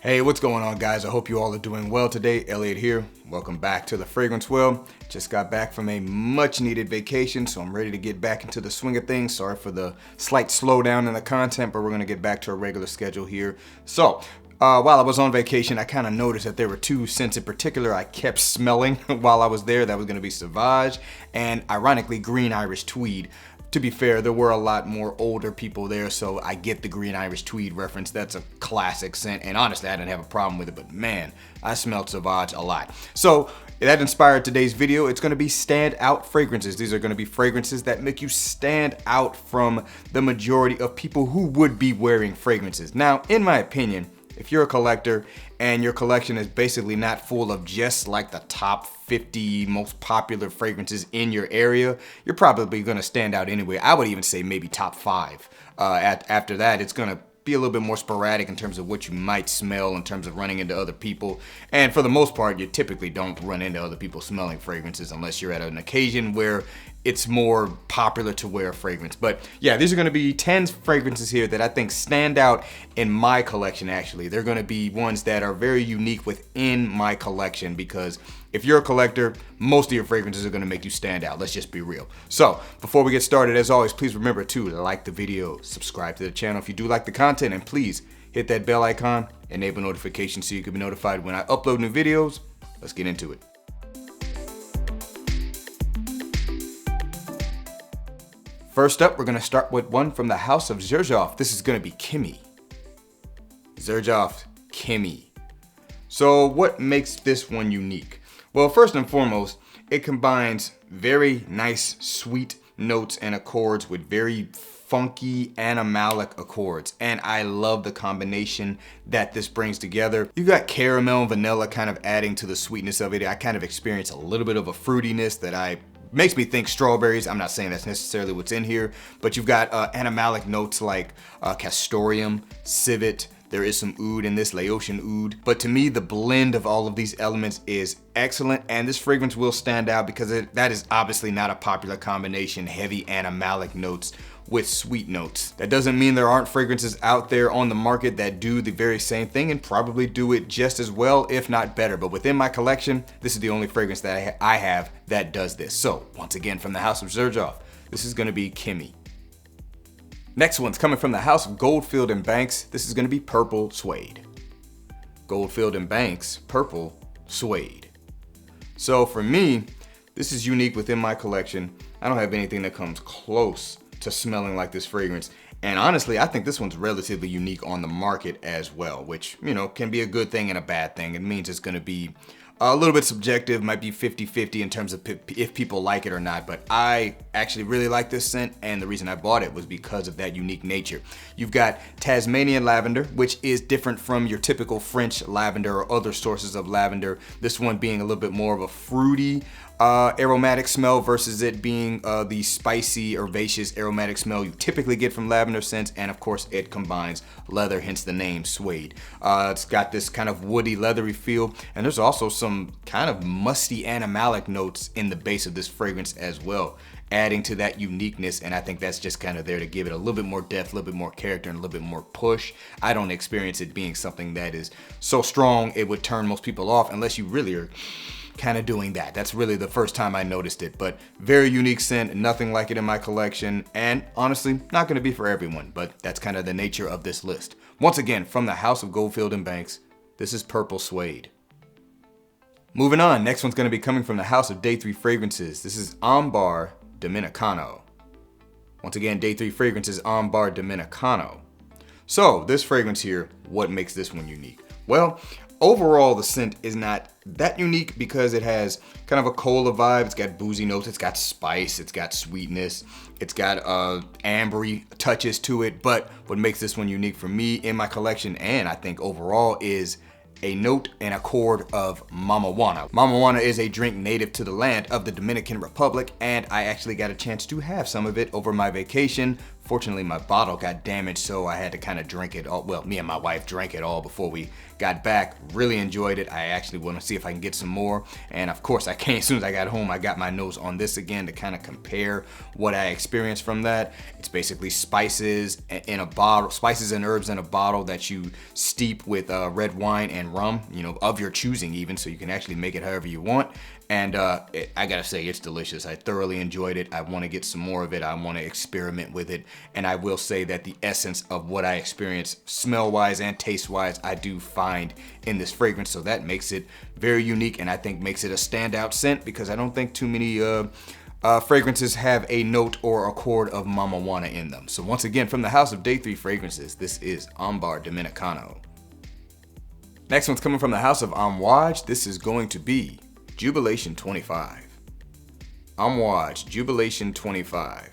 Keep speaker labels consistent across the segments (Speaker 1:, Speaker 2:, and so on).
Speaker 1: Hey, what's going on, guys? I hope you all are doing well today. Elliot here. Welcome back to The Fragrance Well. Just got back from a much needed vacation, so I'm ready to get back into the swing of things. Sorry for the slight slowdown in the content, but we're going to get back to our regular schedule here. So, while I was on vacation, I kind of noticed that there were two scents in particular I kept smelling while I was there. That was going to be Sauvage and, ironically, Green Irish Tweed. To be fair, there were a lot more older people there, so I get the Green Irish Tweed reference. That's a classic scent, and honestly, I didn't have a problem with it, but man, I smelled Sauvage a lot. So that inspired today's video. It's gonna be standout fragrances. These are gonna be fragrances that make you stand out from the majority of people who would be wearing fragrances. Now, in my opinion, if you're a collector and your collection is basically not full of just like the top 50 most popular fragrances in your area, you're probably gonna stand out anyway. I would even say maybe top 5. After that, it's gonna be a little bit more sporadic in terms of what you might smell in terms of running into other people. And for the most part, you typically don't run into other people smelling fragrances unless you're at an occasion where it's more popular to wear a fragrance. But yeah, these are gonna be 10 fragrances here that I think stand out in my collection actually. They're gonna be ones that are very unique within my collection because if you're a collector, most of your fragrances are gonna make you stand out. Let's just be real. So before we get started, as always, please remember to like the video, subscribe to the channel if you do like the content, and please hit that bell icon, enable notifications so you can be notified when I upload new videos. Let's get into it. First up, we're gonna start with one from the house of Xerjoff. This is gonna be Kemi. Xerjoff Kemi. So what makes this one unique? Well, first and foremost, it combines very nice, sweet notes and accords with very funky animalic accords, and I love the combination that this brings together. You got caramel and vanilla kind of adding to the sweetness of it. I kind of experience a little bit of a fruitiness that makes me think strawberries. I'm not saying that's necessarily what's in here, but you've got animalic notes like castoreum, civet. There is some oud in this, Laotian oud. But to me, the blend of all of these elements is excellent, and this fragrance will stand out because that is obviously not a popular combination, heavy animalic notes with sweet notes. That doesn't mean there aren't fragrances out there on the market that do the very same thing and probably do it just as well, if not better. But within my collection, this is the only fragrance that I have that does this. So once again, from the house of Xerjoff, this is gonna be Kemi. Next one's coming from the house of Goldfield and Banks. This is gonna be Purple Suede. Goldfield and Banks, Purple Suede. So for me, this is unique within my collection. I don't have anything that comes close to smelling like this fragrance. And honestly, I think this one's relatively unique on the market as well, which, you know, can be a good thing and a bad thing. It means it's gonna be a little bit subjective, might be 50-50 in terms of if people like it or not, but I actually really like this scent, and the reason I bought it was because of that unique nature. You've got Tasmanian lavender, which is different from your typical French lavender or other sources of lavender. This one being a little bit more of a fruity, aromatic smell versus it being the spicy, herbaceous aromatic smell you typically get from lavender scents, and of course it combines leather, hence the name Suede. It's got this kind of woody, leathery feel, and there's also some kind of musty animalic notes in the base of this fragrance as well, adding to that uniqueness, and I think that's just kind of there to give it a little bit more depth, a little bit more character, and a little bit more push. I don't experience it being something that is so strong it would turn most people off unless you really are kind of doing that. That's really the first time I noticed it, but very unique scent, nothing like it in my collection, and honestly, not gonna be for everyone, but that's kind of the nature of this list. Once again, from the house of Goldfield and Banks, this is Purple Suede. Moving on, next one's gonna be coming from the house of Day 3 Fragrances. This is Ambar Dominicano. Once again, Day 3 Fragrances, Ambar Dominicano. So this fragrance here, what makes this one unique? Well, overall, the scent is not that unique because it has kind of a cola vibe. It's got boozy notes, it's got spice, it's got sweetness, it's got ambery touches to it. But what makes this one unique for me in my collection, and I think overall, is a note and accord of mamajuana. Mamajuana is a drink native to the land of the Dominican Republic, and I actually got a chance to have some of it over my vacation Fortunately, my bottle got damaged, so I had to kind of drink it all. Well, me and my wife drank it all before we got back. Really enjoyed it. I actually want to see if I can get some more. And of course, I can't. As soon as I got home, I got my nose on this again to kind of compare what I experienced from that. It's basically spices in a bottle, spices and herbs in a bottle that you steep with red wine and rum, you know, of your choosing even, so you can actually make it however you want. And I gotta say, it's delicious. I thoroughly enjoyed it. I want to get some more of it. I want to experiment with it. And I will say that the essence of what I experienced, smell-wise and taste-wise, I do find in this fragrance. So that makes it very unique, and I think makes it a standout scent, because I don't think too many fragrances have a note or a chord of mama juana in them. So once again, from the house of Day 3 Fragrances, this is Ambar Dominicano. Next one's coming from the house of Amouage. This is going to be Jubilation 25. Amouage, Jubilation 25.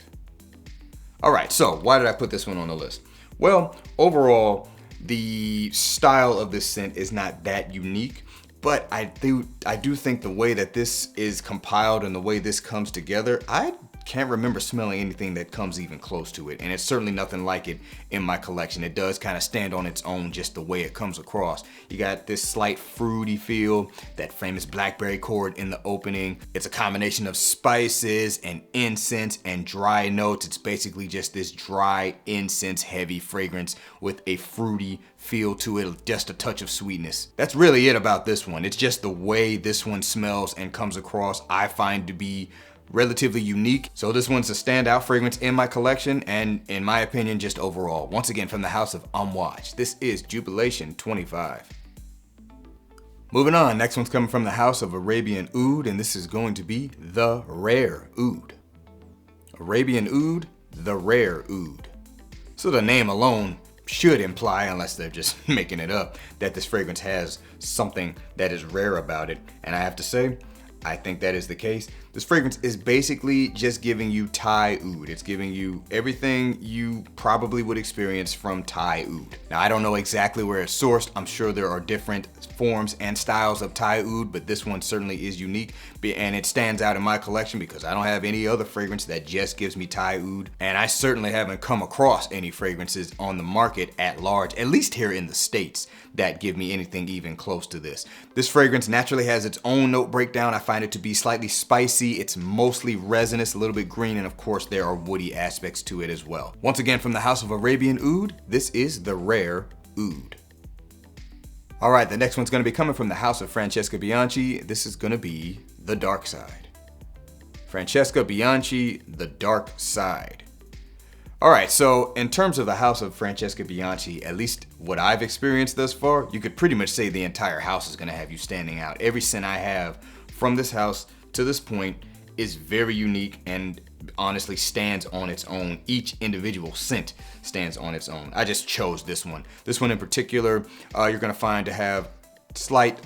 Speaker 1: All right, so why did I put this one on the list? Well, overall, the style of this scent is not that unique, but I do think the way that this is compiled and the way this comes together, I can't remember smelling anything that comes even close to it, and it's certainly nothing like it in my collection. It does kind of stand on its own, just the way it comes across. You got this slight fruity feel, that famous blackberry chord in the opening. It's a combination of spices and incense and dry notes. It's basically just this dry, incense heavy fragrance with a fruity feel to it, just a touch of sweetness. That's really it about this one. It's just the way this one smells and comes across, I find to be relatively unique. So this one's a standout fragrance in my collection, and in my opinion, just overall. Once again, from the house of Amouage, this is Jubilation 25. Moving on, next one's coming from the house of Arabian Oud, and this is going to be the Rare Oud. Arabian Oud, the Rare Oud. So the name alone should imply, unless they're just making it up, that this fragrance has something that is rare about it. And I have to say, I think that is the case. This fragrance is basically just giving you Thai oud. It's giving you everything you probably would experience from Thai oud. Now, I don't know exactly where it's sourced. I'm sure there are different forms and styles of Thai oud, but this one certainly is unique, and it stands out in my collection because I don't have any other fragrance that just gives me Thai oud, and I certainly haven't come across any fragrances on the market at large, at least here in the States, that give me anything even close to this. This fragrance naturally has its own note breakdown. I find it to be slightly spicy. It's mostly resinous, a little bit green, and of course there are woody aspects to it as well. Once again, from the house of Arabian Oud, this is the Rare Oud. All right, the next one's gonna be coming from the house of Francesca Bianchi. This is gonna be the Dark Side. Francesca Bianchi, the Dark Side. All right, so in terms of the house of Francesca Bianchi, at least what I've experienced thus far, you could pretty much say the entire house is gonna have you standing out. Every scent I have from this house to this point is very unique and honestly stands on its own. Each individual scent stands on its own. I just chose this one. This one in particular, you're gonna find to have slight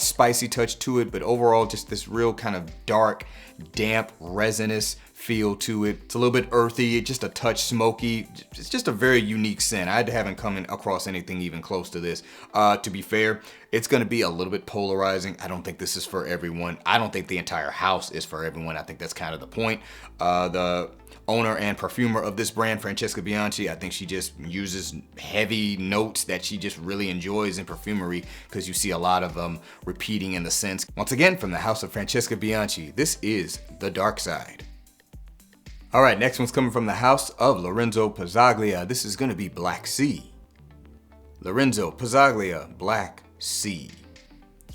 Speaker 1: spicy touch to it, but overall just this real kind of dark, damp, resinous feel to it. It's a little bit earthy, just a touch smoky. It's just a very unique scent. I haven't come across anything even close to this. To be fair, it's gonna be a little bit polarizing. I don't think this is for everyone. I don't think the entire house is for everyone. I think that's kind of the point. The owner and perfumer of this brand, Francesca Bianchi, I think she just uses heavy notes that she just really enjoys in perfumery, because you see a lot of them repeating in the scents. Once again, from the house of Francesca Bianchi, this is the Dark Side. All right, next one's coming from the house of Lorenzo Pezzaglia. This is gonna be Black Sea. Lorenzo Pezzaglia, Black Sea.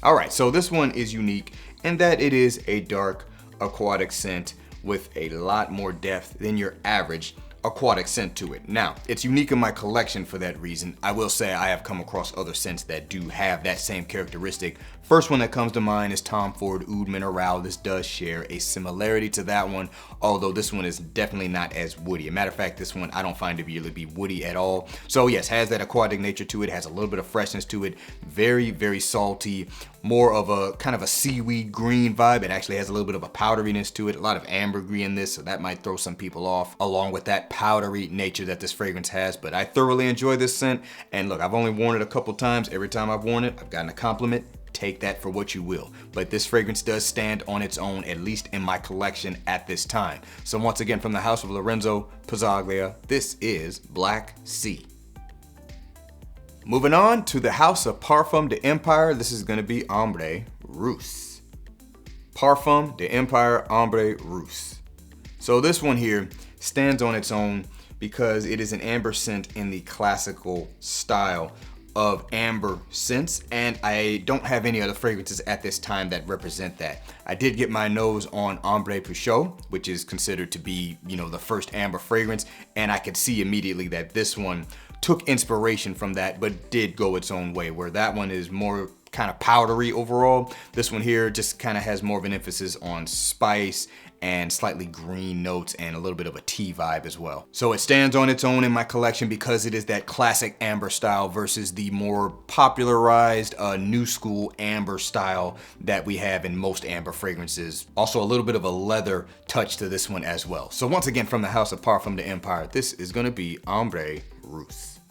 Speaker 1: All right, so this one is unique in that it is a dark aquatic scent with a lot more depth than your average aquatic scent to it. Now, it's unique in my collection for that reason. I will say I have come across other scents that do have that same characteristic. First one that comes to mind is Tom Ford Oud Mineral. This does share a similarity to that one, although this one is definitely not as woody. A matter of fact, this one I don't find to really be woody at all. So yes, has that aquatic nature to it, has a little bit of freshness to it, very, very salty, more of a kind of a seaweed green vibe. It actually has a little bit of a powderiness to it, a lot of ambergris in this, so that might throw some people off, along with that powdery nature that this fragrance has. But I thoroughly enjoy this scent, and look, I've only worn it a couple times. Every time I've worn it, I've gotten a compliment. take that for what you will. But this fragrance does stand on its own, at least in my collection at this time. So once again, from the house of Lorenzo Pezzaglia, this is Black Sea. Moving on to the house of Parfum d'Empire, this is gonna be Ambre Russe. Parfum d'Empire Ambre Russe. So this one here stands on its own because it is an amber scent in the classical style of amber scents, and I don't have any other fragrances at this time that represent that. I did get my nose on Ambre Russe, which is considered to be, the first amber fragrance, and I could see immediately that this one took inspiration from that, but did go its own way, where that one is more kind of powdery overall. This one here just kind of has more of an emphasis on spice and slightly green notes and a little bit of a tea vibe as well. So it stands on its own in my collection because it is that classic amber style versus the more popularized new school amber style that we have in most amber fragrances. Also a little bit of a leather touch to this one as well. So once again, from the house of Parfum d'Empire, this is gonna be Ambre Russe.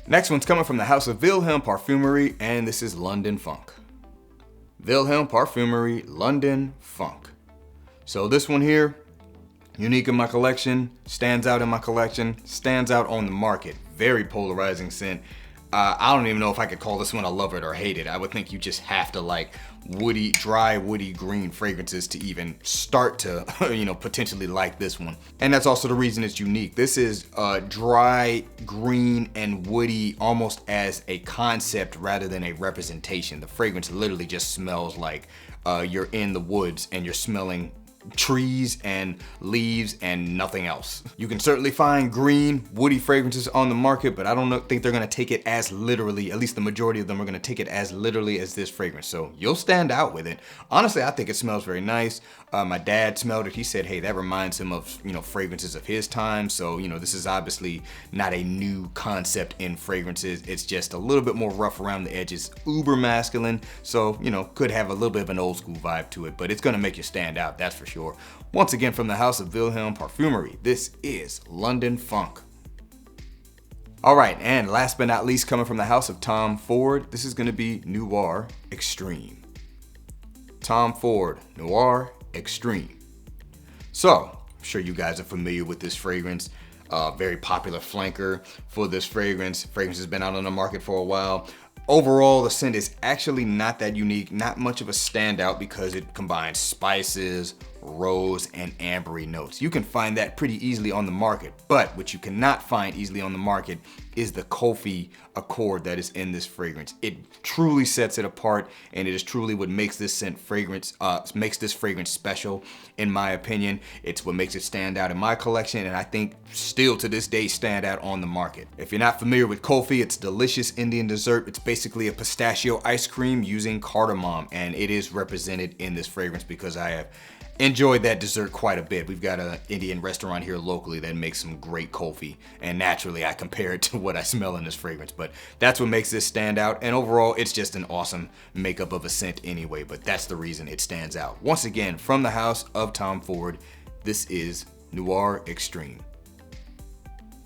Speaker 1: Next one's coming from the house of Wilhelm Parfumerie, and this is London Funk. Wilhelm Parfumerie, London Funk. So this one here, unique in my collection, stands out in my collection, stands out on the market. Very polarizing scent. I don't even know if I could call this one a love it or hate it. I would think you just have to like woody, dry, woody green fragrances to even start to, potentially like this one. And that's also the reason it's unique. This is dry, green, and woody almost as a concept rather than a representation. The fragrance literally just smells like you're in the woods and you're smelling trees and leaves and nothing else. You can certainly find green, woody fragrances on the market, but I don't think they're gonna take it as literally, at least the majority of them are gonna take it as literally as this fragrance. So you'll stand out with it. Honestly, I think it smells very nice. My dad smelled it. He said, hey, that reminds him of, fragrances of his time. So, this is obviously not a new concept in fragrances. It's just a little bit more rough around the edges, uber masculine. So, could have a little bit of an old school vibe to it, but it's gonna make you stand out, that's for sure. Once again, from the house of Wilhelm Parfumerie, this is London Funk. All right, and last but not least, coming from the house of Tom Ford, this is gonna be Noir Extreme. Tom Ford, Noir Extreme. So, I'm sure you guys are familiar with this fragrance. Very popular flanker for this fragrance. Fragrance has been out on the market for a while. Overall, the scent is actually not that unique, not much of a standout because it combines spices, rose, and ambery notes. You can find that pretty easily on the market, but what you cannot find easily on the market is the coffee accord that is in this fragrance. It truly sets it apart, and it is truly what makes this scent fragrance, makes this fragrance special, in my opinion. It's what makes it stand out in my collection, and I think still to this day stand out on the market. If you're not familiar with coffee, it's a delicious Indian dessert. It's basically a pistachio ice cream using cardamom, and it is represented in this fragrance because I have enjoyed that dessert quite a bit. We've got an Indian restaurant here locally that makes some great coffee, and naturally I compare it to what I smell in this fragrance, but that's what makes this stand out. And overall, it's just an awesome makeup of a scent anyway, but that's the reason it stands out. Once again, from the house of Tom Ford, this is Noir Extreme.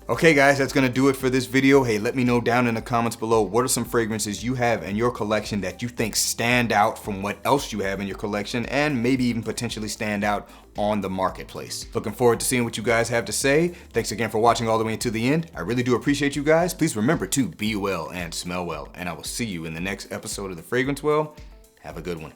Speaker 1: Okay guys, that's gonna do it for this video. Hey, let me know down in the comments below, what are some fragrances you have in your collection that you think stand out from what else you have in your collection, and maybe even potentially stand out on the marketplace. Looking forward to seeing what you guys have to say. Thanks again for watching all the way to the end. I really do appreciate you guys. Please remember to be well and smell well, and I will see you in the next episode of The Fragrance Well. Have a good one.